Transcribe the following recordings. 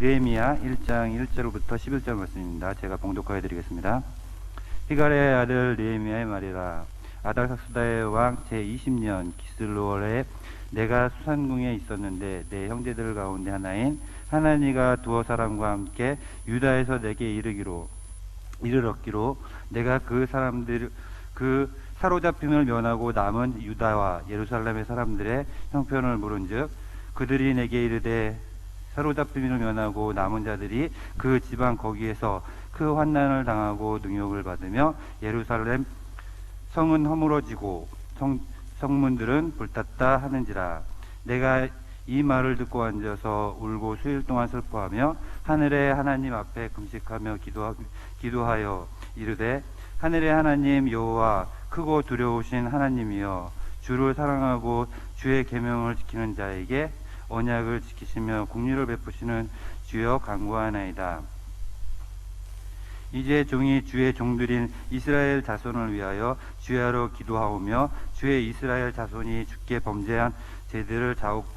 느헤미야 1장 1절부터 11절 말씀입니다. 제가 봉독하여 드리겠습니다. 히갈의 아들 느헤미야의 말이라. 아닥사스다의 왕 제20년 기슬로월에 내가 수산궁에 있었는데 내 형제들 가운데 하나인 하나니가 두어 사람과 함께 유다에서 내게 이르렀기로 내가 그 사로잡힘을 면하고 남은 유다와 예루살렘의 사람들의 형편을 물은즉 그들이 내게 이르되 사로잡힘을 면하고 남은 자들이 그 지방 거기에서 그 환난을 당하고 능욕을 받으며 예루살렘 성은 허물어지고 성문들은 불탔다 하는지라. 내가 이 말을 듣고 앉아서 울고 수일 동안 슬퍼하며 하늘의 하나님 앞에 금식하며 기도하여 이르되 하늘의 하나님 여호와 크고 두려우신 하나님이여 주를 사랑하고 주의 계명을 지키는 자에게 언약을 지키시며 긍휼을 베푸시는 주여 간구하나이다. 이제 종이 주의 종들인 이스라엘 자손을 위하여 주야로 기도하오며 주의 이스라엘 자손이 주께 범죄한 죄들을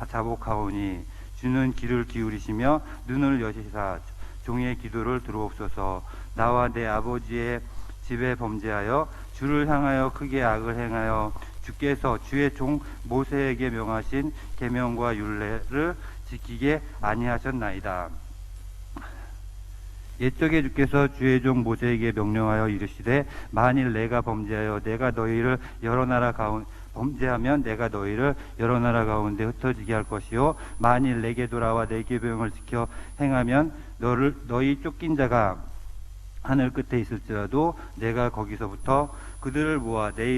자복하오니 주는 귀를 기울이시며 눈을 여시사 종의 기도를 들어옵소서. 나와 내 아버지의 집에 범죄하여 주를 향하여 크게 악을 행하여 주께서 주의 종 모세에게 명하신 계명과 율례를 지키게 아니하셨나이다. 옛적에 주께서 주의 종 모세에게 명령하여 이르시되 만일 내가 범죄하면 내가 너희를 여러 나라 가운데 흩어지게 할 것이요 만일 내게 돌아와 내 계명을 지켜 행하면 너희 쫓긴 자가 하늘 끝에 있을지라도 내가 거기서부터 그들을 모아 내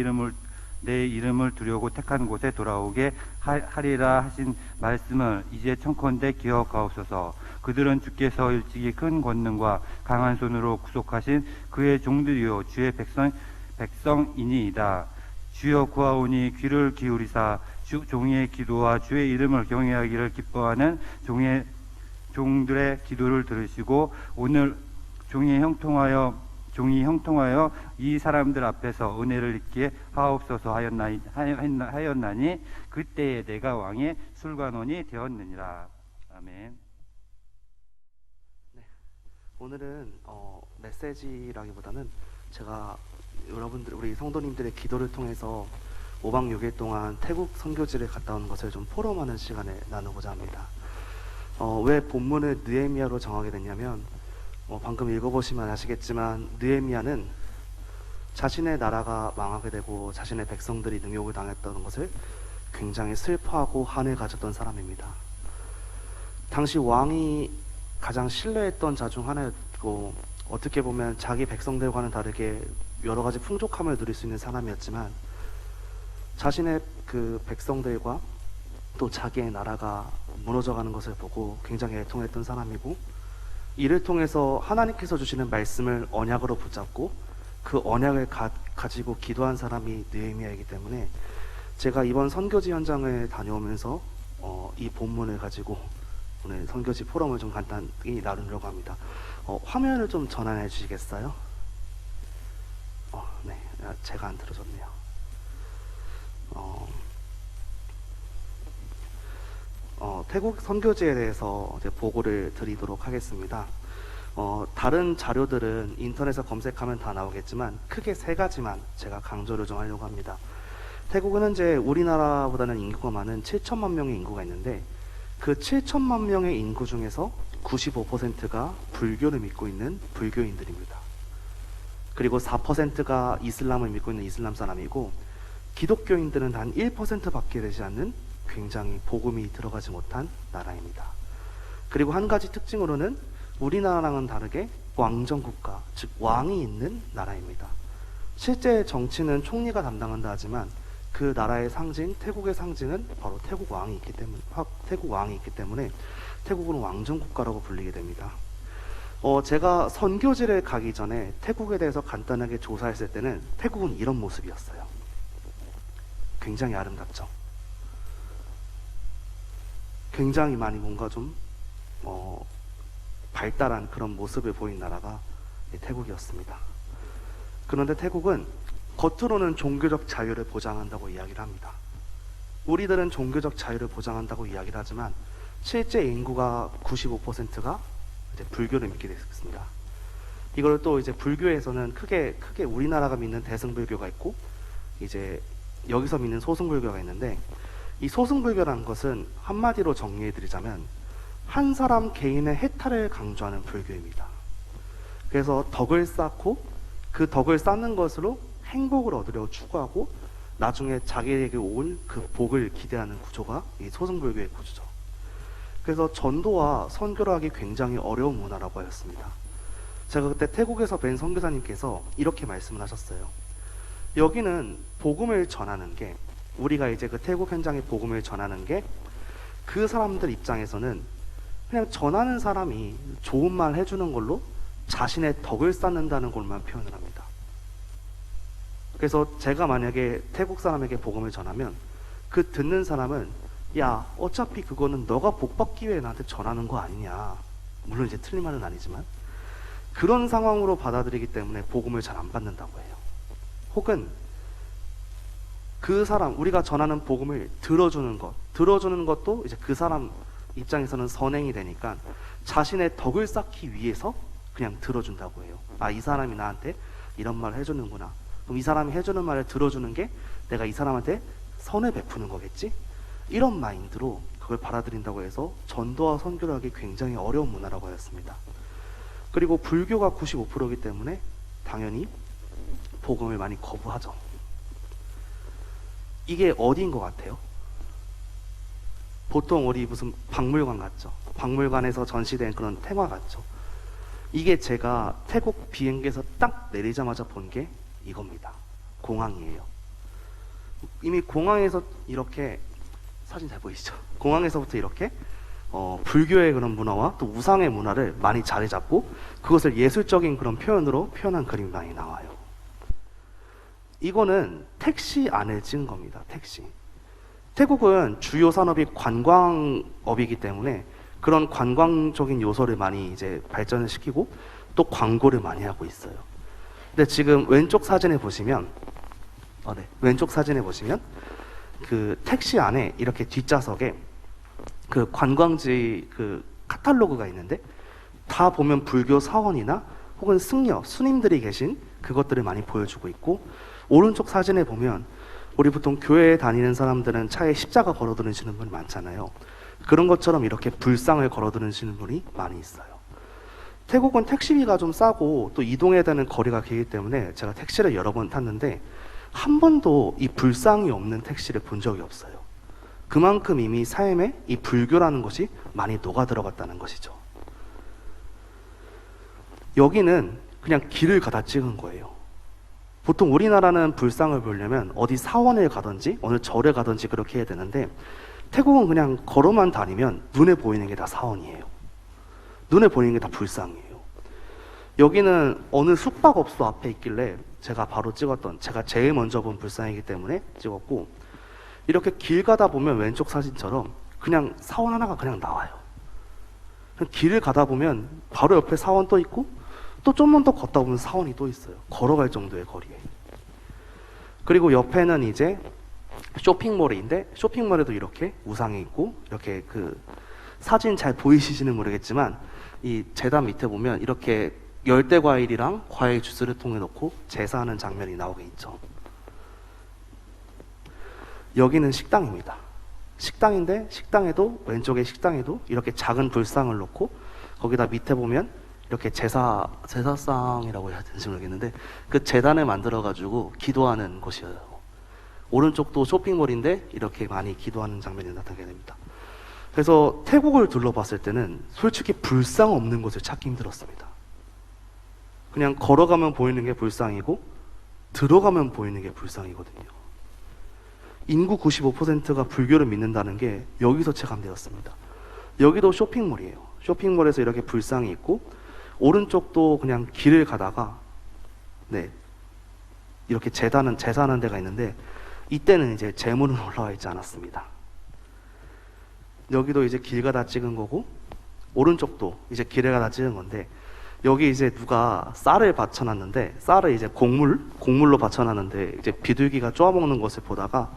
이름을 두려고 택한 곳에 돌아오게 하리라 하신 말씀을 이제 청컨대 기억하옵소서. 그들은 주께서 일찍이 큰 권능과 강한 손으로 구속하신 그의 종들이요 주의 백성이니이다. 주여 구하오니 귀를 기울이사 종의 기도와 주의 이름을 경외하기를 기뻐하는 종들의 기도를 들으시고 오늘 종이 형통하여 이 사람들 앞에서 은혜를 입게 하옵소서 하였나니 그때에 내가 왕의 술관원이 되었느니라. 아멘. 네, 오늘은 메시지라기보다는 제가 우리 성도님들의 기도를 통해서 5박 6일 동안 태국 선교지를 갔다 온 것을 좀 포럼하는 시간을 나누고자 합니다. 왜 본문을 느헤미야로 정하게 됐냐면 방금 읽어보시면 아시겠지만 느헤미야는 자신의 나라가 망하게 되고 자신의 백성들이 능욕을 당했던 것을 굉장히 슬퍼하고 한을 가졌던 사람입니다. 당시 왕이 가장 신뢰했던 자 중 하나였고 어떻게 보면 자기 백성들과는 다르게 여러 가지 풍족함을 누릴 수 있는 사람이었지만 자신의 그 백성들과 또 자기의 나라가 무너져가는 것을 보고 굉장히 애통했던 사람이고 이를 통해서 하나님께서 주시는 말씀을 언약으로 붙잡고 그 언약을 가지고 기도한 사람이 느헤미야이기 때문에 제가 이번 선교지 현장을 다녀오면서 이 본문을 가지고 오늘 선교지 포럼을 좀 간단히 나누려고 합니다. 화면을 좀 전환해 주시겠어요? 네, 제가 안 들어줬네요. 태국 선교지에 대해서 이제 보고를 드리도록 하겠습니다. 다른 자료들은 인터넷에 검색하면 다 나오겠지만 크게 세 가지만 제가 강조를 좀 하려고 합니다. 태국은 현재 우리나라보다는 인구가 많은 7천만 명의 인구가 있는데 그 7천만 명의 인구 중에서 95%가 불교를 믿고 있는 불교인들입니다. 그리고 4%가 이슬람을 믿고 있는 이슬람 사람이고 기독교인들은 단 1%밖에 되지 않는 굉장히 복음이 들어가지 못한 나라입니다. 그리고 한 가지 특징으로는 우리나라랑은 다르게 왕정국가, 즉 왕이 있는 나라입니다. 실제 정치는 총리가 담당한다 하지만 그 나라의 상징, 태국의 상징은 바로 태국 왕이 있기 때문에 태국은 왕정국가라고 불리게 됩니다. 제가 선교지를 가기 전에 태국에 대해서 간단하게 조사했을 때는 태국은 이런 모습이었어요. 굉장히 아름답죠. 굉장히 많이 뭔가 좀 발달한 그런 모습을 보인 나라가 태국이었습니다. 그런데 태국은 겉으로는 종교적 자유를 보장한다고 이야기를 합니다. 우리들은 종교적 자유를 보장한다고 이야기를 하지만 실제 인구가 95%가 이제 불교를 믿게 됐습니다. 이걸 또 이제 불교에서는 크게 우리나라가 믿는 대승불교가 있고 이제 여기서 믿는 소승불교가 있는데, 이 소승불교라는 것은 한마디로 정리해 드리자면 한 사람 개인의 해탈을 강조하는 불교입니다. 그래서 덕을 쌓고 그 덕을 쌓는 것으로 행복을 얻으려 추구하고 나중에 자기에게 올 그 복을 기대하는 구조가 이 소승불교의 구조죠. 그래서 전도와 선교를 하기 굉장히 어려운 문화라고 하였습니다. 제가 그때 태국에서 뵌 선교사님께서 이렇게 말씀을 하셨어요. 여기는 복음을 전하는 게, 우리가 이제 그 태국 현장에 복음을 전하는 게 그 사람들 입장에서는 그냥 전하는 사람이 좋은 말 해주는 걸로 자신의 덕을 쌓는다는 것만 표현을 합니다. 그래서 제가 만약에 태국 사람에게 복음을 전하면 그 듣는 사람은 야, 어차피 그거는 너가 복 받기 위해 나한테 전하는 거 아니냐, 물론 이제 틀린 말은 아니지만 그런 상황으로 받아들이기 때문에 복음을 잘 안 받는다고 해요. 혹은 그 사람, 우리가 전하는 복음을 들어주는 것도 이제 그 사람 입장에서는 선행이 되니까 자신의 덕을 쌓기 위해서 그냥 들어준다고 해요. 아, 이 사람이 나한테 이런 말을 해주는구나. 그럼 이 사람이 해주는 말을 들어주는 게 내가 이 사람한테 선을 베푸는 거겠지? 이런 마인드로 그걸 받아들인다고 해서 전도와 선교를 하기 굉장히 어려운 문화라고 하였습니다. 그리고 불교가 95%이기 때문에 당연히 복음을 많이 거부하죠. 이게 어디인 것 같아요? 보통 우리 무슨 박물관 같죠? 박물관에서 전시된 그런 테마 같죠? 이게 제가 태국 비행기에서 딱 내리자마자 본 게 이겁니다. 공항이에요. 이미 공항에서 이렇게, 사진 잘 보이시죠? 공항에서부터 이렇게 불교의 그런 문화와 또 우상의 문화를 많이 자리 잡고 그것을 예술적인 그런 표현으로 표현한 그림이 많이 나와요. 이거는 택시 안에 찍은 겁니다. 택시. 태국은 주요 산업이 관광업이기 때문에 그런 관광적인 요소를 많이 이제 발전을 시키고 또 광고를 많이 하고 있어요. 근데 지금 왼쪽 사진에 보시면 그 택시 안에 이렇게 뒷좌석에 그 관광지 그 카탈로그가 있는데 다 보면 불교 사원이나 혹은 승려, 스님들이 계신 그것들을 많이 보여주고 있고, 오른쪽 사진에 보면 우리 보통 교회에 다니는 사람들은 차에 십자가 걸어 두시는 분이 많잖아요. 그런 것처럼 이렇게 불상을 걸어 두시는 분이 많이 있어요. 태국은 택시비가 좀 싸고 또 이동해야 되는 거리가 길기 때문에 제가 택시를 여러 번 탔는데 한 번도 이 불상이 없는 택시를 본 적이 없어요. 그만큼 이미 삶에 이 불교라는 것이 많이 녹아 들어갔다는 것이죠. 여기는 그냥 길을 가다 찍은 거예요. 보통 우리나라는 불상을 보려면 어디 사원에 가든지 어느 절에 가든지 그렇게 해야 되는데 태국은 그냥 걸어만 다니면 눈에 보이는 게 다 사원이에요. 눈에 보이는 게 다 불상이에요. 여기는 어느 숙박업소 앞에 있길래 제가 바로 찍었던, 제가 제일 먼저 본 불상이기 때문에 찍었고, 이렇게 길 가다 보면 왼쪽 사진처럼 그냥 사원 하나가 그냥 나와요. 그냥 길을 가다 보면 바로 옆에 사원 또 있고 또 좀만 더 걷다 보면 사원이 또 있어요. 걸어갈 정도의 거리에. 그리고 옆에는 이제 쇼핑몰인데 쇼핑몰에도 이렇게 우상이 있고, 이렇게 그 사진 잘 보이시지는 모르겠지만 이 재단 밑에 보면 이렇게 열대 과일이랑 과일 주스를 통에 넣고 제사하는 장면이 나오게 있죠. 여기는 식당입니다. 식당인데 식당에도, 왼쪽에 식당에도 이렇게 작은 불상을 놓고 거기다 밑에 보면 이렇게 제사상이라고 해야 되는지 모르겠는데 그 제단을 만들어 가지고 기도하는 곳이에요. 오른쪽도 쇼핑몰인데 이렇게 많이 기도하는 장면이 나타나게 됩니다. 그래서 태국을 둘러봤을 때는 솔직히 불상 없는 곳을 찾기 힘들었습니다. 그냥 걸어가면 보이는 게 불상이고 들어가면 보이는 게 불상이거든요. 인구 95%가 불교를 믿는다는 게 여기서 체감되었습니다. 여기도 쇼핑몰이에요. 쇼핑몰에서 이렇게 불상이 있고, 오른쪽도 그냥 길을 가다가 이렇게 제사하는 데가 있는데 이때는 이제 제물은 올라와 있지 않았습니다. 여기도 이제 길 가다 찍은 거고, 오른쪽도 이제 길에 가다 찍은 건데, 여기 이제 누가 쌀을 받쳐놨는데, 쌀을 이제 곡물로 받쳐놨는데 이제 비둘기가 쪼아먹는 것을 보다가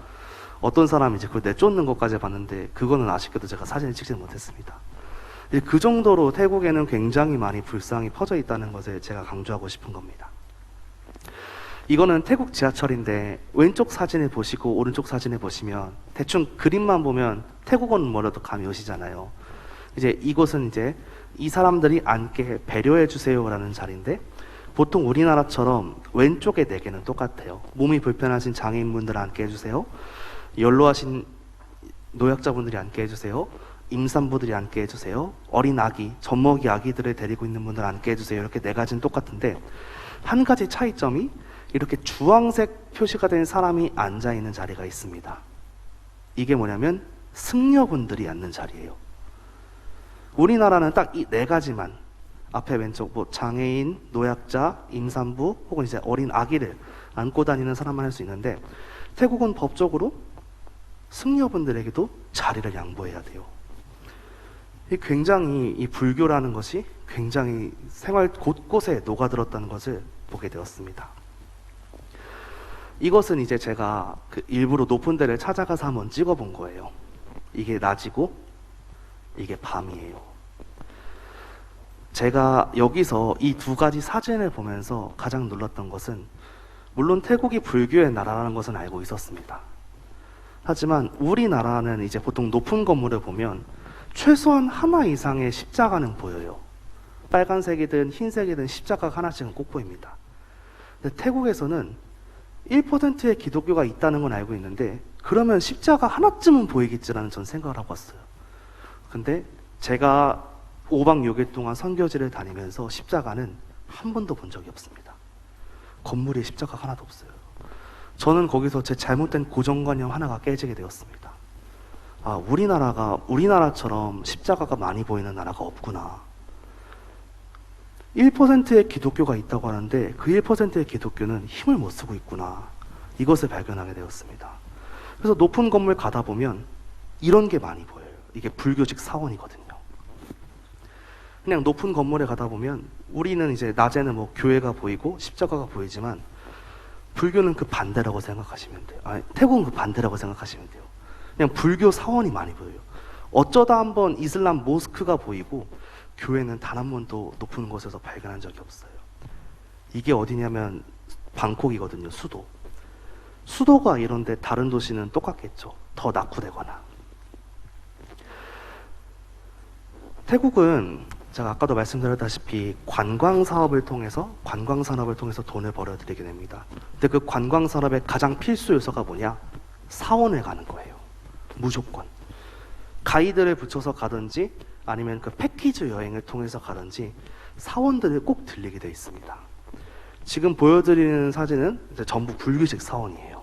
어떤 사람이 이제 그걸 내쫓는 것까지 봤는데, 그거는 아쉽게도 제가 사진을 찍지 못했습니다. 그 정도로 태국에는 굉장히 많이 불상이 퍼져 있다는 것을 제가 강조하고 싶은 겁니다. 이거는 태국 지하철인데 왼쪽 사진을 보시고 오른쪽 사진을 보시면 대충 그림만 보면 태국어는 뭐라도 감이 오시잖아요. 이제 이곳은 이제 이 사람들이 앉게 배려해 주세요라는 자리인데, 보통 우리나라처럼 왼쪽에 네 개는 똑같아요. 몸이 불편하신 장애인분들 앉게 해주세요. 연로하신 노약자분들이 앉게 해주세요. 임산부들이 앉게 해주세요. 어린 아기, 젖먹이 아기들을 데리고 있는 분들 앉게 해주세요. 이렇게 네 가지는 똑같은데, 한 가지 차이점이 이렇게 주황색 표시가 된 사람이 앉아 있는 자리가 있습니다. 이게 뭐냐면 승려분들이 앉는 자리예요. 우리나라는 딱 이 네 가지만, 앞에 왼쪽 뭐 장애인, 노약자, 임산부 혹은 이제 어린 아기를 안고 다니는 사람만 할 수 있는데, 태국은 법적으로 승려분들에게도 자리를 양보해야 돼요. 굉장히 이 불교라는 것이 굉장히 생활 곳곳에 녹아들었다는 것을 보게 되었습니다. 이것은 이제 제가 일부러 높은 데를 찾아가서 한번 찍어본 거예요. 이게 낮이고 이게 밤이에요. 제가 여기서 이 두 가지 사진을 보면서 가장 놀랐던 것은, 물론 태국이 불교의 나라라는 것은 알고 있었습니다. 하지만 우리나라는 이제 보통 높은 건물을 보면 최소한 하나 이상의 십자가는 보여요. 빨간색이든 흰색이든 십자가가 하나씩은 꼭 보입니다. 근데 태국에서는 1%의 기독교가 있다는 건 알고 있는데, 그러면 십자가 하나쯤은 보이겠지라는 전 생각을 하고 왔어요. 근데 제가 5박 6일 동안 선교지를 다니면서 십자가는 한 번도 본 적이 없습니다. 건물에 십자가 하나도 없어요. 저는 거기서 제 잘못된 고정관념 하나가 깨지게 되었습니다. 아, 우리나라처럼 십자가가 많이 보이는 나라가 없구나. 1%의 기독교가 있다고 하는데 그 1%의 기독교는 힘을 못 쓰고 있구나. 이것을 발견하게 되었습니다. 그래서 높은 건물 가다 보면 이런 게 많이 보여요. 이게 불교직 사원이거든요. 그냥 높은 건물에 가다 보면 우리는 이제 낮에는 뭐 교회가 보이고 십자가가 보이지만, 불교는 그 반대라고 생각하시면 돼요. 태국은 그 반대라고 생각하시면 돼요. 그냥 불교 사원이 많이 보여요. 어쩌다 한번 이슬람 모스크가 보이고, 교회는 단 한 번도 높은 곳에서 발견한 적이 없어요. 이게 어디냐면 방콕이거든요. 수도가 이런데 다른 도시는 똑같겠죠. 더 낙후되거나. 태국은 제가 아까도 말씀드렸다시피 관광산업을 통해서 돈을 벌어들이게 됩니다. 근데 그 관광산업의 가장 필수 요소가 뭐냐? 사원을 가는 거예요. 무조건. 가이드를 붙여서 가든지 아니면 그 패키지 여행을 통해서 가든지 사원들을 꼭 들리게 되어 있습니다. 지금 보여드리는 사진은 이제 전부 불교식 사원이에요.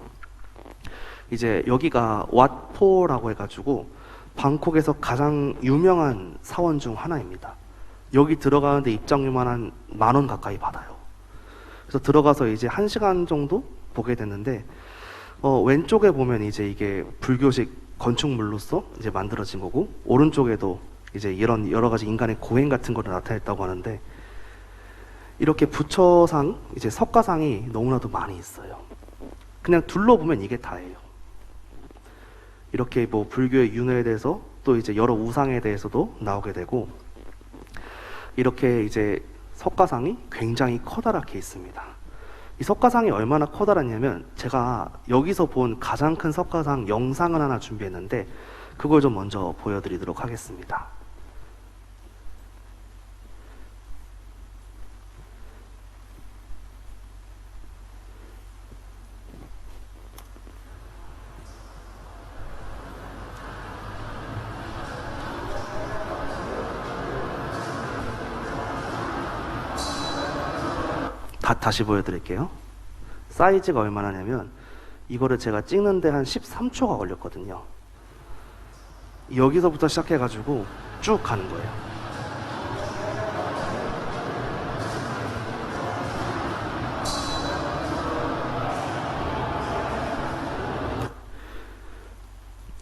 이제 여기가 왓포라고 해가지고 방콕에서 가장 유명한 사원 중 하나입니다. 여기 들어가는데 입장료만 한 10,000원 가까이 받아요. 그래서 들어가서 이제 1시간 정도 보게 됐는데, 왼쪽에 보면 이제 이게 불교식 건축물로서 이제 만들어진 거고, 오른쪽에도 이제 이런 여러 가지 인간의 고행 같은 거를 나타냈다고 하는데, 이렇게 부처상, 이제 석가상이 너무나도 많이 있어요. 그냥 둘러보면 이게 다예요. 이렇게 뭐 불교의 윤회에 대해서 또 이제 여러 우상에 대해서도 나오게 되고, 이렇게 이제 석가상이 굉장히 커다랗게 있습니다. 이 석가상이 얼마나 커다랗냐면, 제가 여기서 본 가장 큰 석가상 영상을 하나 준비했는데 그걸 좀 먼저 보여드리도록 하겠습니다. 다시 보여드릴게요. 사이즈가 얼마나냐면, 이거를 제가 찍는데 한 13초가 걸렸거든요. 여기서부터 시작해가지고 쭉 가는 거예요.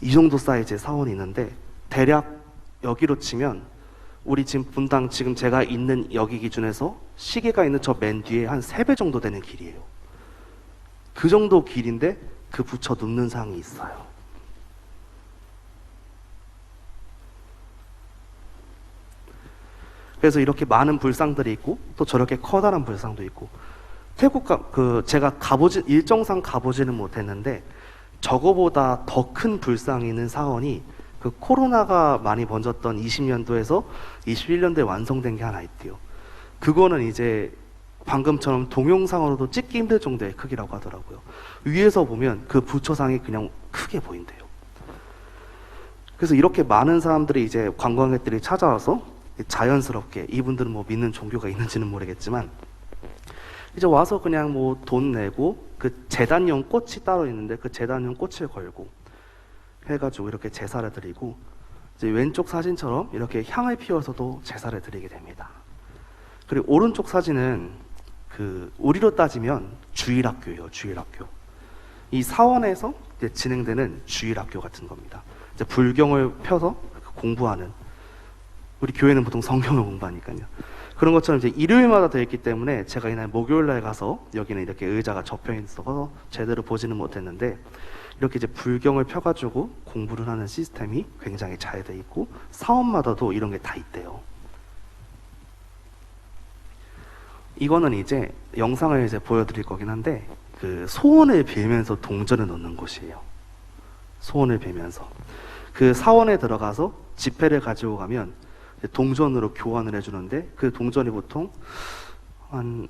이 정도 사이즈의 사원이 있는데, 대략 여기로 치면 우리 지금 분당 지금 제가 있는 여기 기준에서 시계가 있는 저 맨 뒤에 한 3배 정도 되는 길이에요. 그 정도 길인데 그 부처 눕는 상이 있어요. 그래서 이렇게 많은 불상들이 있고 또 저렇게 커다란 불상도 있고 제가 일정상 가보지는 못했는데 저거보다 더 큰 불상이 있는 사원이 그 코로나가 많이 번졌던 20년도에서 21년도에 완성된 게 하나 있대요. 그거는 이제 방금처럼 동영상으로도 찍기 힘들 정도의 크기라고 하더라고요. 위에서 보면 그 부처상이 그냥 크게 보인대요. 그래서 이렇게 많은 사람들이 이제 관광객들이 찾아와서 자연스럽게, 이분들은 뭐 믿는 종교가 있는지는 모르겠지만 이제 와서 그냥 뭐 돈 내고 그 제단용 꽃이 따로 있는데 그 제단용 꽃을 걸고 해가지고 이렇게 제사를 드리고, 이제 왼쪽 사진처럼 이렇게 향을 피워서도 제사를 드리게 됩니다. 그리고 오른쪽 사진은 그 우리로 따지면 주일학교예요. 주일학교. 이 사원에서 이제 진행되는 주일학교 같은 겁니다. 이제 불경을 펴서 공부하는, 우리 교회는 보통 성경을 공부하니까요. 그런 것처럼 이제 일요일마다 되어 있기 때문에 제가 이날 목요일날 가서 여기는 이렇게 의자가 접혀 있어서 제대로 보지는 못했는데, 이렇게 이제 불경을 펴가지고 공부를 하는 시스템이 굉장히 잘 돼 있고 사원마다도 이런 게 다 있대요. 이거는 이제 영상을 이제 보여드릴 거긴 한데, 그 소원을 빌면서 동전을 넣는 곳이에요. 소원을 빌면서 그 사원에 들어가서 지폐를 가지고 가면 동전으로 교환을 해주는데, 그 동전이 보통 한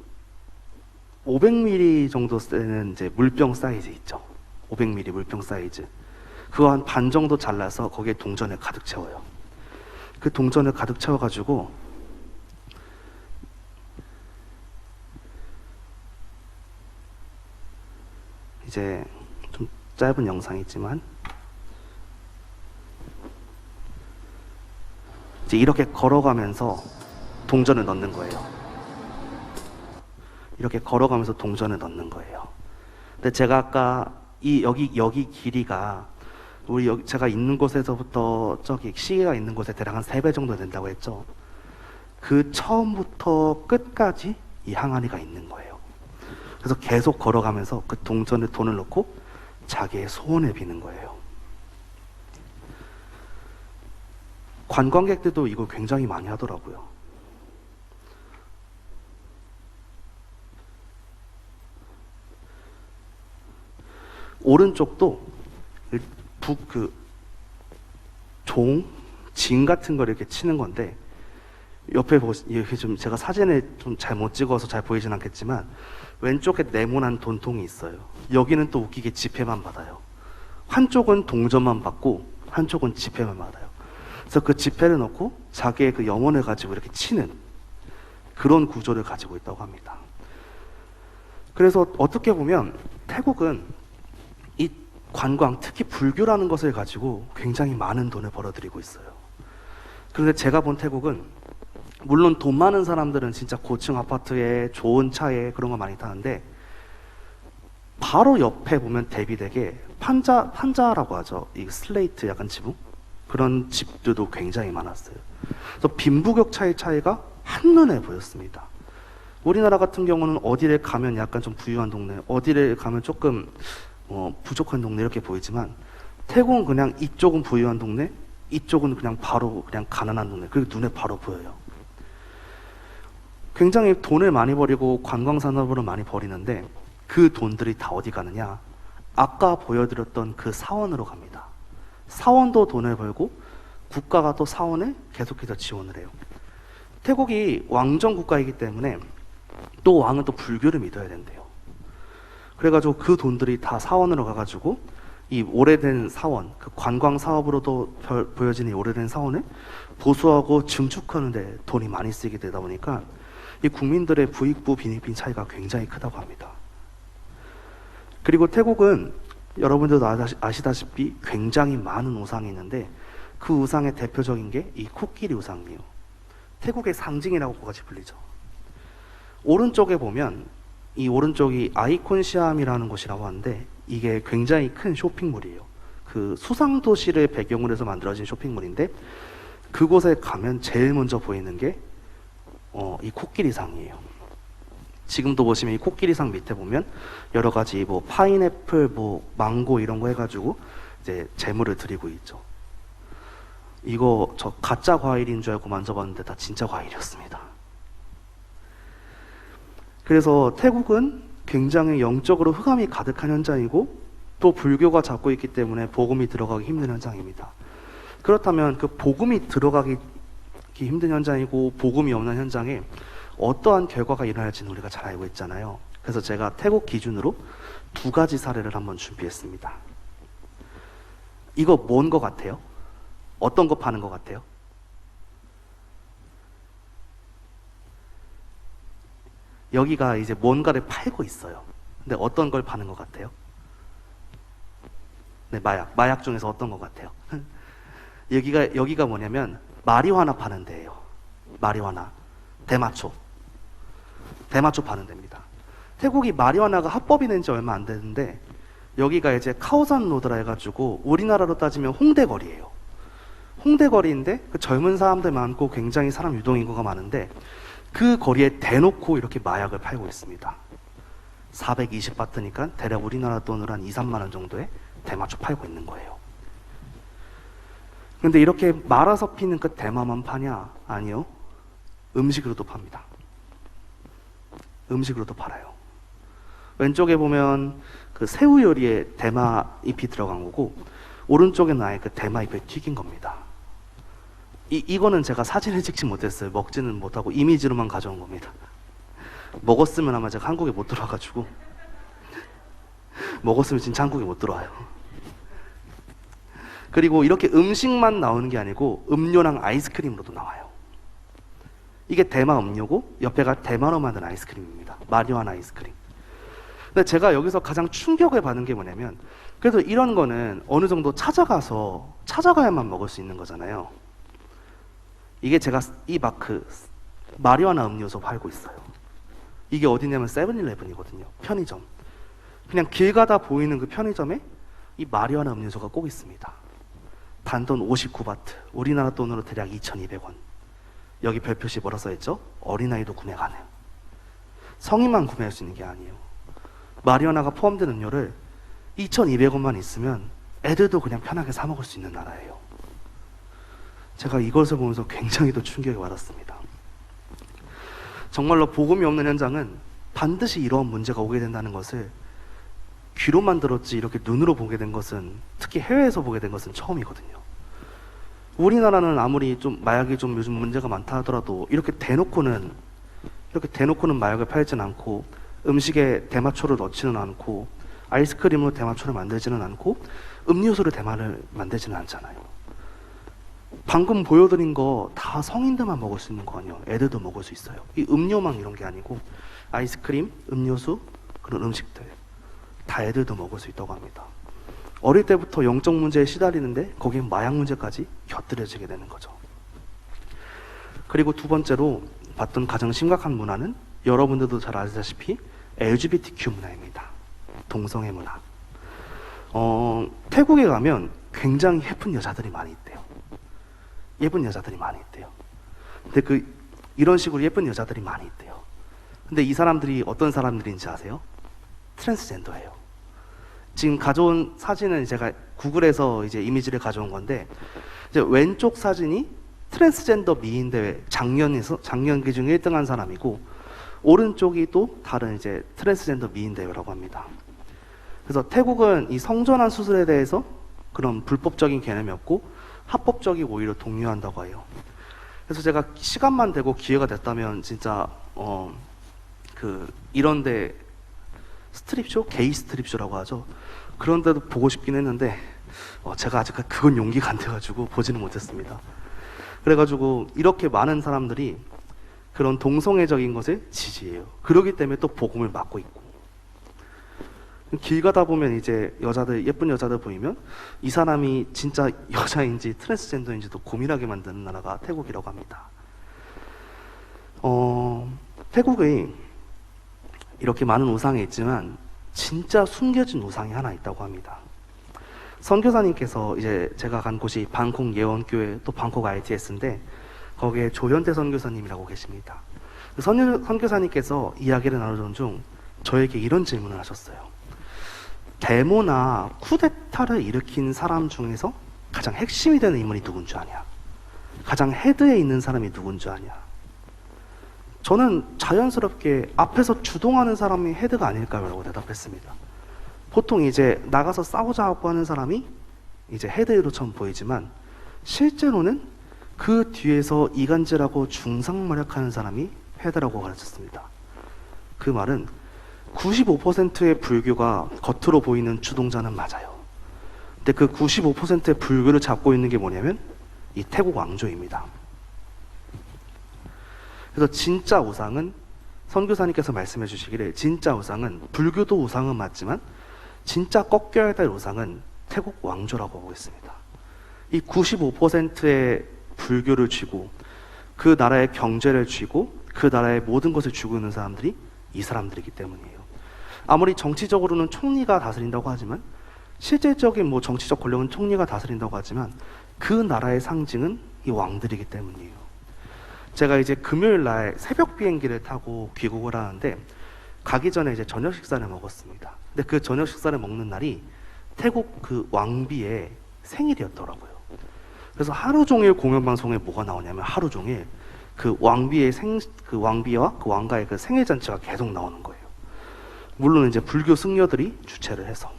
500ml 정도 되는 이제 물병 사이즈 있죠. 500ml 물병 사이즈. 그거 한 반 정도 잘라서 거기에 동전을 가득 채워요. 그 동전을 가득 채워가지고 이제 좀 짧은 영상이지만 이제 이렇게 걸어가면서 동전을 넣는 거예요. 이렇게 걸어가면서 동전을 넣는 거예요. 근데 제가 아까 여기 길이가 제가 있는 곳에서부터 저기 시계가 있는 곳에 대략 한 3배 정도 된다고 했죠. 그 처음부터 끝까지 이 항아리가 있는 거예요. 그래서 계속 걸어가면서 그 동전에 돈을 넣고 자기의 소원을 비는 거예요. 관광객들도 이거 굉장히 많이 하더라고요. 오른쪽도 진 같은 걸 이렇게 치는 건데, 옆에 이렇게 좀 제가 사진에 좀 잘 못 찍어서 잘 보이진 않겠지만 왼쪽에 네모난 돈통이 있어요. 여기는 또 웃기게 지폐만 받아요. 한쪽은 동전만 받고 한쪽은 지폐만 받아요. 그래서 그 지폐를 넣고 자기의 그 영혼을 가지고 이렇게 치는 그런 구조를 가지고 있다고 합니다. 그래서 어떻게 보면 태국은 이 관광, 특히 불교라는 것을 가지고 굉장히 많은 돈을 벌어들이고 있어요. 그런데 제가 본 태국은 물론 돈 많은 사람들은 진짜 고층 아파트에 좋은 차에 그런 거 많이 타는데, 바로 옆에 보면 대비되게 판자라고 하죠. 이 슬레이트 약간 지붕? 그런 집들도 굉장히 많았어요. 그래서 빈부격차의 차이가 한눈에 보였습니다. 우리나라 같은 경우는 어디를 가면 약간 좀 부유한 동네, 어디를 가면 조금 부족한 동네 이렇게 보이지만, 태국은 그냥 이쪽은 부유한 동네, 이쪽은 그냥 바로 그냥 가난한 동네, 그리고 눈에 바로 보여요. 굉장히 돈을 많이 버리고 관광산업으로 많이 버리는데 그 돈들이 다 어디 가느냐? 아까 보여드렸던 그 사원으로 갑니다. 사원도 돈을 벌고 국가가 또 사원을 계속해서 지원을 해요. 태국이 왕정 국가이기 때문에 또 왕은 또 불교를 믿어야 된대요. 그래가지고 그 돈들이 다 사원으로 가가지고 이 오래된 사원, 그 관광 사업으로도 보여지는 이 오래된 사원을 보수하고 증축하는데 돈이 많이 쓰이게 되다 보니까 이 국민들의 부익부 빈익빈 차이가 굉장히 크다고 합니다. 그리고 태국은 여러분들도 아시다시피 굉장히 많은 우상이 있는데, 그 우상의 대표적인 게 이 코끼리 우상이에요. 태국의 상징이라고 같이 불리죠. 오른쪽에 보면 이 오른쪽이 아이콘시암이라는 곳이라고 하는데, 이게 굉장히 큰 쇼핑몰이에요. 그 수상도시를 배경으로 해서 만들어진 쇼핑몰인데, 그곳에 가면 제일 먼저 보이는 게 이 코끼리상이에요. 지금도 보시면 이 코끼리상 밑에 보면 여러 가지 뭐 파인애플, 뭐 망고 이런 거 해가지고 이제 제물을 드리고 있죠. 이거 저 가짜 과일인 줄 알고 만져봤는데 다 진짜 과일이었습니다. 그래서 태국은 굉장히 영적으로 흑암이 가득한 현장이고 또 불교가 잡고 있기 때문에 복음이 들어가기 힘든 현장입니다. 그렇다면 그 복음이 들어가기 힘든 현장이고 복음이 없는 현장에 어떠한 결과가 일어날지는 우리가 잘 알고 있잖아요. 그래서 제가 태국 기준으로 2가지 사례를 한번 준비했습니다. 이거 뭔 것 같아요? 어떤 거 파는 것 같아요? 여기가 이제 뭔가를 팔고 있어요. 근데 어떤 걸 파는 것 같아요? 네, 마약 중에서 어떤 것 같아요? 여기가 뭐냐면 마리화나 파는 데예요. 마리화나, 대마초 파는 데입니다. 태국이 마리화나가 합법이 된 지 얼마 안 됐는데 여기가 이제 카오산 로드라 해가지고 우리나라로 따지면 홍대거리예요. 홍대거리인데 그 젊은 사람들 많고 굉장히 사람 유동인구가 많은데 그 거리에 대놓고 이렇게 마약을 팔고 있습니다. 420바트니까 대략 우리나라 돈으로 한 2, 3만 원 정도에 대마초 팔고 있는 거예요. 근데 이렇게 말아서 피는 그 대마만 파냐? 아니요. 음식으로도 팝니다. 음식으로도 팔아요. 왼쪽에 보면 그 새우 요리에 대마 잎이 들어간 거고 오른쪽에는 아예 그 대마 잎을 튀긴 겁니다. 이거는 제가 사진을 찍지 못했어요. 먹지는 못하고 이미지로만 가져온 겁니다. 먹었으면 아마 제가 한국에 못 들어와가지고 먹었으면 진짜 한국에 못 들어와요. 그리고 이렇게 음식만 나오는 게 아니고 음료랑 아이스크림으로도 나와요. 이게 대마 음료고 옆에가 대마로 만든 아이스크림입니다. 마리화나 아이스크림. 근데 제가 여기서 가장 충격을 받은 게 뭐냐면 그래도 이런 거는 어느 정도 찾아가야만 먹을 수 있는 거잖아요. 이게 제가 이 마크 마리화나 음료수 팔고 있어요. 이게 어디냐면 세븐일레븐이거든요. 편의점. 그냥 길 가다 보이는 그 편의점에 이 마리화나 음료수가 꼭 있습니다. 단돈 59바트, 우리나라 돈으로 대략 2,200원. 여기 별표시 뭐라 써있죠? 어린아이도 구매 가능. 성인만 구매할 수 있는 게 아니에요. 마리화나가 포함된 음료를 2,200원만 있으면 애들도 그냥 편하게 사 먹을 수 있는 나라예요. 제가 이것을 보면서 굉장히 또 충격을 받았습니다. 정말로 복음이 없는 현장은 반드시 이러한 문제가 오게 된다는 것을 귀로만 들었지 이렇게 눈으로 보게 된 것은, 특히 해외에서 보게 된 것은 처음이거든요. 우리나라는 아무리 좀 마약이 좀 요즘 문제가 많다 하더라도 이렇게 대놓고는 마약을 팔지는 않고, 음식에 대마초를 넣지는 않고, 아이스크림으로 대마초를 만들지는 않고, 음료수로 대마를 만들지는 않잖아요. 방금 보여드린 거 다 성인들만 먹을 수 있는 거 아니에요. 애들도 먹을 수 있어요. 이 음료만 이런 게 아니고 아이스크림, 음료수, 그런 음식들 다 애들도 먹을 수 있다고 합니다. 어릴 때부터 영적 문제에 시달리는데 거기에 마약 문제까지 곁들여지게 되는 거죠. 그리고 두 번째로 봤던 가장 심각한 문화는 여러분들도 잘 아시다시피 LGBTQ 문화입니다. 동성애 문화. 태국에 가면 굉장히 예쁜 여자들이 많이 있대요. 예쁜 여자들이 많이 있대요. 근데 이런 식으로 예쁜 여자들이 많이 있대요. 근데 이 사람들이 어떤 사람들인지 아세요? 트랜스젠더예요. 지금 가져온 사진은 제가 구글에서 이제 이미지를 가져온 건데, 이제 왼쪽 사진이 트랜스젠더 미인대회 작년 기준 1등한 사람이고, 오른쪽이 또 다른 이제 트랜스젠더 미인대회라고 합니다. 그래서 태국은 이 성전환 수술에 대해서 그런 불법적인 개념이 없고 합법적이고 오히려 독려한다고 해요. 그래서 제가 시간만 되고 기회가 됐다면 진짜 이런데 스트립쇼? 게이 스트립쇼라고 하죠. 그런 데도 보고 싶긴 했는데 제가 아직 그건 용기가 안 돼가지고 보지는 못했습니다. 그래가지고 이렇게 많은 사람들이 그런 동성애적인 것을 지지해요. 그러기 때문에 또 복음을 막고 있고, 길 가다 보면 이제 예쁜 여자들 보이면 이 사람이 진짜 여자인지 트랜스젠더인지도 고민하게 만드는 나라가 태국이라고 합니다. 태국에 이렇게 많은 우상이 있지만 진짜 숨겨진 우상이 하나 있다고 합니다. 선교사님께서, 이제 제가 간 곳이 방콕 예원교회 또 방콕 RTS인데 거기에 조현태 선교사님이라고 계십니다. 선교사님께서 이야기를 나누던 중 저에게 이런 질문을 하셨어요. 데모나 쿠데타를 일으킨 사람 중에서 가장 핵심이 되는 인물이 누군 줄 아냐? 가장 헤드에 있는 사람이 누군 줄 아냐? 저는 자연스럽게 앞에서 주동하는 사람이 헤드가 아닐까요? 라고 대답했습니다. 보통 이제 나가서 싸우자고 하는 사람이 이제 헤드로처럼 보이지만 실제로는 그 뒤에서 이간질하고 중상모략하는 사람이 헤드라고 가르쳤습니다. 그 말은 95%의 불교가 겉으로 보이는 주동자는 맞아요. 근데 그 95%의 불교를 잡고 있는 게 뭐냐면 이 태국 왕조입니다. 그래서 진짜 우상은 선교사님께서 말씀해 주시기를 진짜 우상은 불교도 우상은 맞지만 진짜 꺾여야 될 우상은 태국 왕조라고 보고 있습니다. 이 95%의 불교를 쥐고 그 나라의 경제를 쥐고 그 나라의 모든 것을 쥐고 있는 사람들이 이 사람들이기 때문이에요. 아무리 정치적으로는 총리가 다스린다고 하지만 실질적인 뭐 정치적 권력은 총리가 다스린다고 하지만 그 나라의 상징은 이 왕들이기 때문이에요. 제가 이제 금요일 날 새벽 비행기를 타고 귀국을 하는데 가기 전에 이제 저녁 식사를 먹었습니다. 근데 그 저녁 식사를 먹는 날이 태국 그 왕비의 생일이었더라고요. 그래서 하루 종일 공연 방송에 뭐가 나오냐면 하루 종일 그 왕비의 그 왕비와 그 왕가의 그 생일 잔치가 계속 나오는 거예요. 물론 이제 불교 승려들이 주최를 해서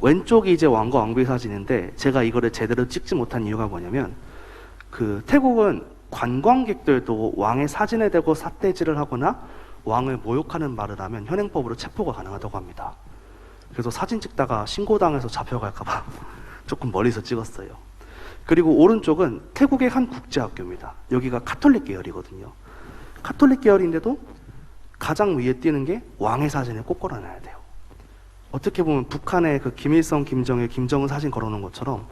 왼쪽이 이제 왕과 왕비 사진인데 제가 이거를 제대로 찍지 못한 이유가 뭐냐면 그 태국은 관광객들도 왕의 사진에 대고 삿대질을 하거나 왕을 모욕하는 말을 하면 현행법으로 체포가 가능하다고 합니다. 그래서 사진 찍다가 신고당해서 잡혀갈까봐 조금 멀리서 찍었어요. 그리고 오른쪽은 태국의 한 국제학교입니다. 여기가 카톨릭 계열이거든요. 카톨릭 계열인데도 가장 위에 띄는 게 왕의 사진을 꼭 걸어놔야 돼요. 어떻게 보면 북한의 그 김일성, 김정일, 김정은 사진 걸어놓은 것처럼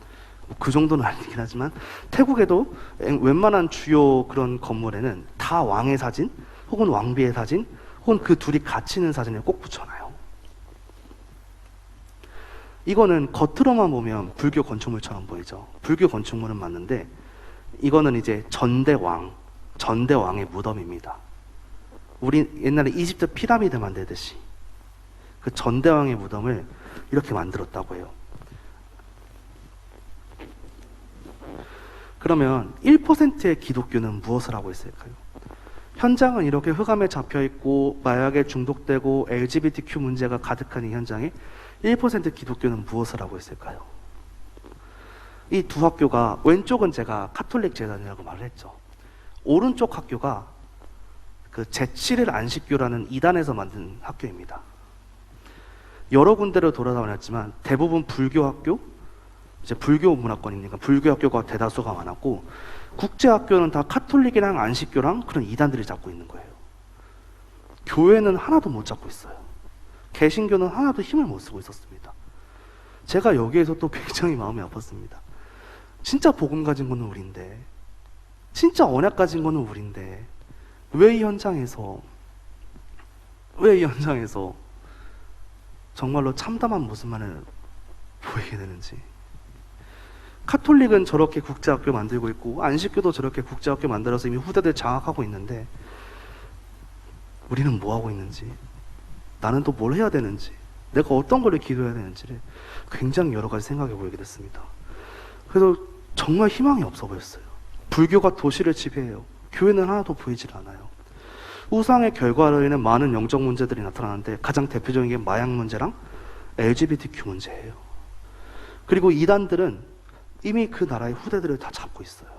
그 정도는 아니긴 하지만 태국에도 웬만한 주요 그런 건물에는 다 왕의 사진 혹은 왕비의 사진 혹은 그 둘이 같이 있는 사진을 꼭 붙여놔요. 이거는 겉으로만 보면 불교 건축물처럼 보이죠. 불교 건축물은 맞는데 이거는 이제 전대왕의 무덤입니다. 우리 옛날에 이집트 피라미드 만들듯이 그 전대왕의 무덤을 이렇게 만들었다고 해요. 그러면 1%의 기독교는 무엇을 하고 있을까요? 현장은 이렇게 흑암에 잡혀있고 마약에 중독되고 LGBTQ 문제가 가득한 이 현장에 1% 기독교는 무엇을 하고 있을까요? 이 두 학교가 왼쪽은 제가 카톨릭 재단이라고 말을 했죠. 오른쪽 학교가 그 제7일 안식교라는 이단에서 만든 학교입니다. 여러 군데로 돌아다녔지만 대부분 불교 학교, 이제 불교 문화권이니까 불교 학교가 대다수가 많았고 국제 학교는 다 카톨릭이랑 안식교랑 그런 이단들이 잡고 있는 거예요. 교회는 하나도 못 잡고 있어요. 개신교는 하나도 힘을 못 쓰고 있었습니다. 제가 여기에서 또 굉장히 마음이 아팠습니다. 진짜 복음 가진 거는 우린데, 진짜 언약 가진 거는 우린데 왜 이 현장에서 정말로 참담한 모습만을 보이게 되는지. 카톨릭은 저렇게 국제학교 만들고 있고 안식교도 저렇게 국제학교 만들어서 이미 후대들 장악하고 있는데 우리는 뭐 하고 있는지, 나는 또 뭘 해야 되는지, 내가 어떤 걸 기도해야 되는지를 굉장히 여러 가지 생각해 보이게 됐습니다. 그래서 정말 희망이 없어 보였어요. 불교가 도시를 지배해요. 교회는 하나도 보이질 않아요. 우상의 결과로 인해 많은 영적 문제들이 나타나는데 가장 대표적인 게 마약 문제랑 LGBTQ 문제예요. 그리고 이단들은 이미 그 나라의 후대들을 다 잡고 있어요.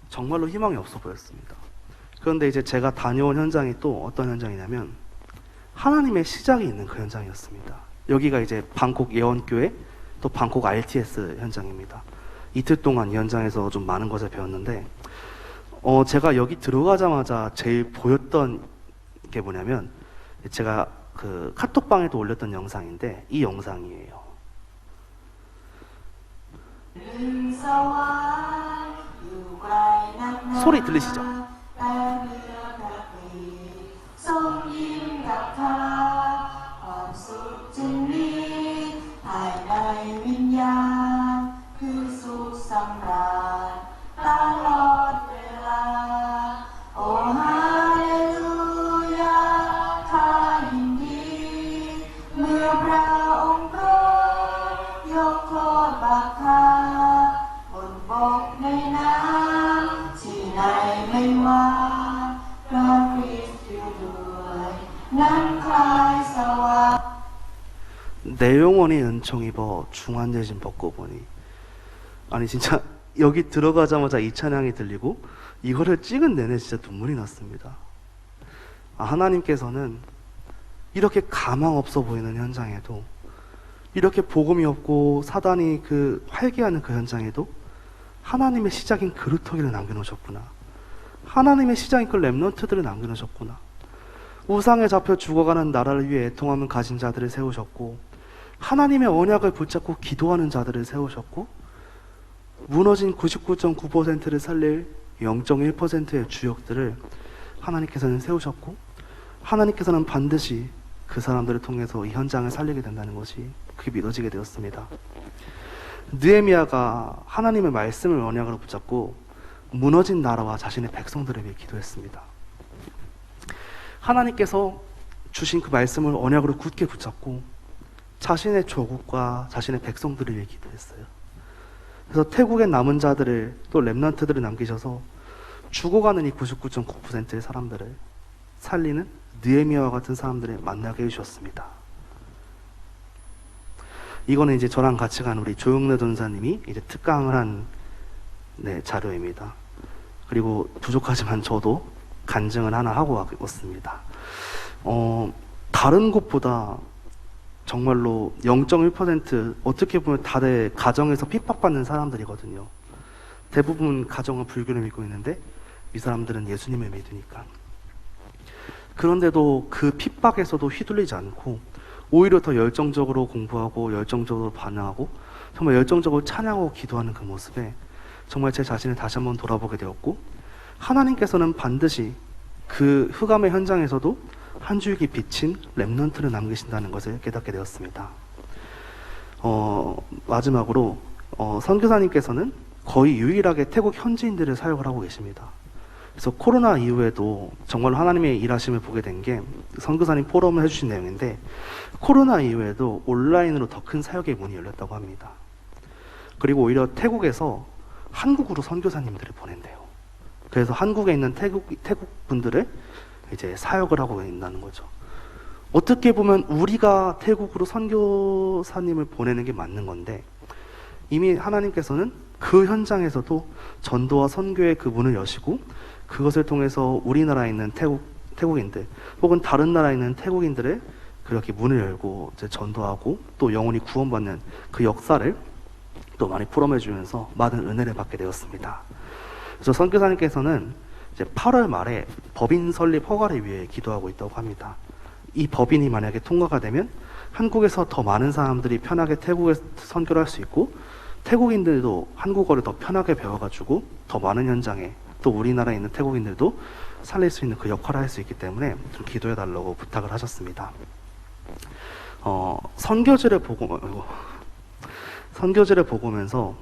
정말로 희망이 없어 보였습니다. 그런데 이제 제가 다녀온 현장이 또 어떤 현장이냐면 하나님의 시작이 있는 그 현장이었습니다. 여기가 이제 방콕 예원교회 또 방콕 RTS 현장입니다. 이틀 동안 이 현장에서 좀 많은 것을 배웠는데 제가 여기 들어가자마자 제일 보였던 게 뭐냐면 제가 그 카톡방에도 올렸던 영상인데 이 영상이에요. 소리 들리시죠? ษบาปคาบนบกในน้ำที่ไหนไม่ว่าพระคริสต์อยู่ด้วยนั้นคลายสว่าง 내 영혼이 은총 입어 중환대신 벗고 보니 아니 진짜 여기 들어가자마자 이 찬양이 들리고 이거를 찍은 내내 진짜 눈물이 났습니다. 하나님께서는 이렇게 가망 없어 보이는 현장에도 이렇게 복음이 없고 사단이 그 활개하는 그 현장에도 하나님의 시작인 그루터기를 남겨놓으셨구나. 하나님의 시작인 그 렘넌트들을 남겨놓으셨구나. 우상에 잡혀 죽어가는 나라를 위해 애통함을 가진 자들을 세우셨고 하나님의 언약을 붙잡고 기도하는 자들을 세우셨고 무너진 99.9%를 살릴 0.1%의 주역들을 하나님께서는 세우셨고 하나님께서는 반드시 그 사람들을 통해서 이 현장을 살리게 된다는 것이 그게 믿어지게 되었습니다. 느헤미야가 하나님의 말씀을 언약으로 붙잡고 무너진 나라와 자신의 백성들을 위해 기도했습니다. 하나님께서 주신 그 말씀을 언약으로 굳게 붙잡고 자신의 조국과 자신의 백성들을 위해 기도했어요. 그래서 태국의 남은 자들을 또 렘넌트들을 남기셔서 죽어가는 이 99.9%의 사람들을 살리는 느헤미야와 같은 사람들을 만나게 해주셨습니다. 이거는 이제 저랑 같이 간 우리 조용래 전사님이 이제 특강을 한 자료입니다. 그리고 부족하지만 저도 간증을 하나 하고 왔습니다. 다른 곳보다 정말로 0.1% 어떻게 보면 다들 가정에서 핍박받는 사람들이거든요. 대부분 가정은 불교를 믿고 있는데 이 사람들은 예수님을 믿으니까. 그런데도 그 핍박에서도 휘둘리지 않고 오히려 더 열정적으로 공부하고 열정적으로 반응하고 정말 열정적으로 찬양하고 기도하는 그 모습에 정말 제 자신을 다시 한번 돌아보게 되었고 하나님께서는 반드시 그 흑암의 현장에서도 한 줄기 비친 렘넌트를 남기신다는 것을 깨닫게 되었습니다. 마지막으로 선교사님께서는 거의 유일하게 태국 현지인들을 사역을 하고 계십니다. 그래서 코로나 이후에도 정말 하나님의 일하심을 보게 된 게 선교사님 포럼을 해주신 내용인데 코로나 이후에도 온라인으로 더 큰 사역의 문이 열렸다고 합니다. 그리고 오히려 태국에서 한국으로 선교사님들을 보낸대요. 그래서 한국에 있는 태국 분들을 이제 사역을 하고 있다는 거죠. 어떻게 보면 우리가 태국으로 선교사님을 보내는 게 맞는 건데 이미 하나님께서는 그 현장에서도 전도와 선교의 그 문을 여시고 그것을 통해서 우리나라에 있는 태국인들 혹은 다른 나라에 있는 태국인들을 그렇게 문을 열고 이제 전도하고 또 영혼이 구원받는 그 역사를 또 많이 포럼해 주면서 많은 은혜를 받게 되었습니다. 그래서 선교사님께서는 이제 8월 말에 법인 설립 허가를 위해 기도하고 있다고 합니다. 이 법인이 만약에 통과가 되면 한국에서 더 많은 사람들이 편하게 태국에 선교를 할 수 있고 태국인들도 한국어를 더 편하게 배워가지고 더 많은 현장에 또 우리나라에 있는 태국인들도 살릴 수 있는 그 역할을 할 수 있기 때문에 좀 기도해 달라고 부탁을 하셨습니다. 선교지를 보면서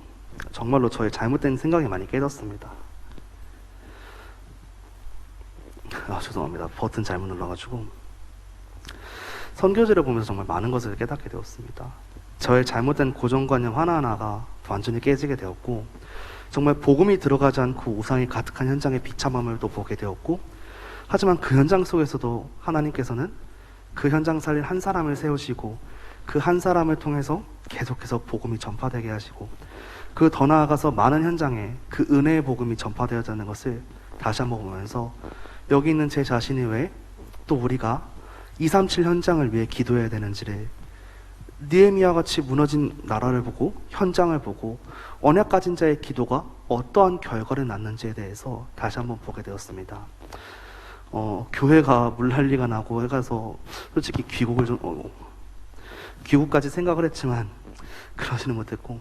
정말로 저의 잘못된 생각이 많이 깨졌습니다. 죄송합니다. 버튼 잘못 눌러가지고 선교지를 보면서 정말 많은 것을 깨닫게 되었습니다. 저의 잘못된 고정관념 하나하나가 완전히 깨지게 되었고 정말 복음이 들어가지 않고 우상이 가득한 현장의 비참함을 또 보게 되었고 하지만 그 현장 속에서도 하나님께서는 그 현장 살린 한 사람을 세우시고 그 한 사람을 통해서 계속해서 복음이 전파되게 하시고 그 더 나아가서 많은 현장에 그 은혜의 복음이 전파되어야 하는 것을 다시 한번 보면서 여기 있는 제 자신이 왜 또 우리가 237 현장을 위해 기도해야 되는지를 느헤미야 같이 무너진 나라를 보고 현장을 보고 언약 가진 자의 기도가 어떠한 결과를 낳는지에 대해서 다시 한번 보게 되었습니다. 교회가 물난리가 나고 해가서 솔직히 귀국까지 생각을 했지만 그러지는 못했고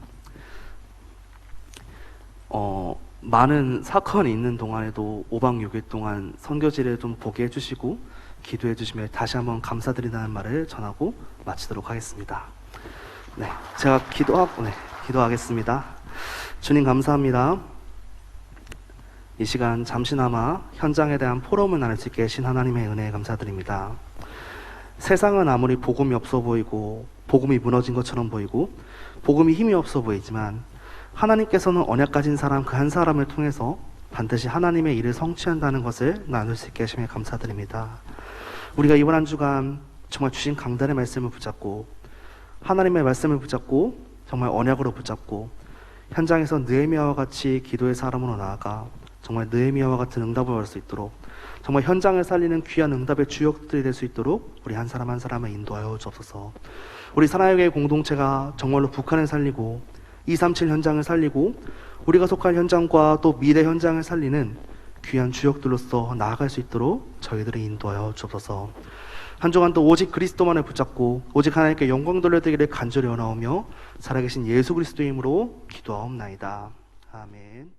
많은 사건이 있는 동안에도 5박 6일 동안 선교지를 좀 보게 해주시고 기도해 주시며 다시 한번 감사드린다는 말을 전하고 마치도록 하겠습니다. 네, 제가 기도하겠습니다. 주님 감사합니다. 이 시간 잠시나마 현장에 대한 포럼을 나눌 수 있게 하신 하나님의 은혜에 감사드립니다. 세상은 아무리 복음이 없어 보이고 복음이 무너진 것처럼 보이고 복음이 힘이 없어 보이지만 하나님께서는 언약 가진 사람 그 한 사람을 통해서 반드시 하나님의 일을 성취한다는 것을 나눌 수 있게 하심에 감사드립니다. 우리가 이번 한 주간 정말 주신 강단의 말씀을 붙잡고 하나님의 말씀을 붙잡고 정말 언약으로 붙잡고 현장에서 느헤미야와 같이 기도의 사람으로 나아가 정말 느헤미야와 같은 응답을 받을 수 있도록 정말 현장을 살리는 귀한 응답의 주역들이 될 수 있도록 우리 한 사람 한 사람을 인도하여 주옵소서. 우리 사랑의 공동체가 정말로 북한을 살리고 237 현장을 살리고 우리가 속한 현장과 또 미래 현장을 살리는 귀한 주역들로서 나아갈 수 있도록 저희들을 인도하여 주옵소서. 한 주간도 오직 그리스도만을 붙잡고 오직 하나님께 영광 돌려드리기를 간절히 원하오며 살아계신 예수 그리스도의 이름으로 기도하옵나이다. 아멘.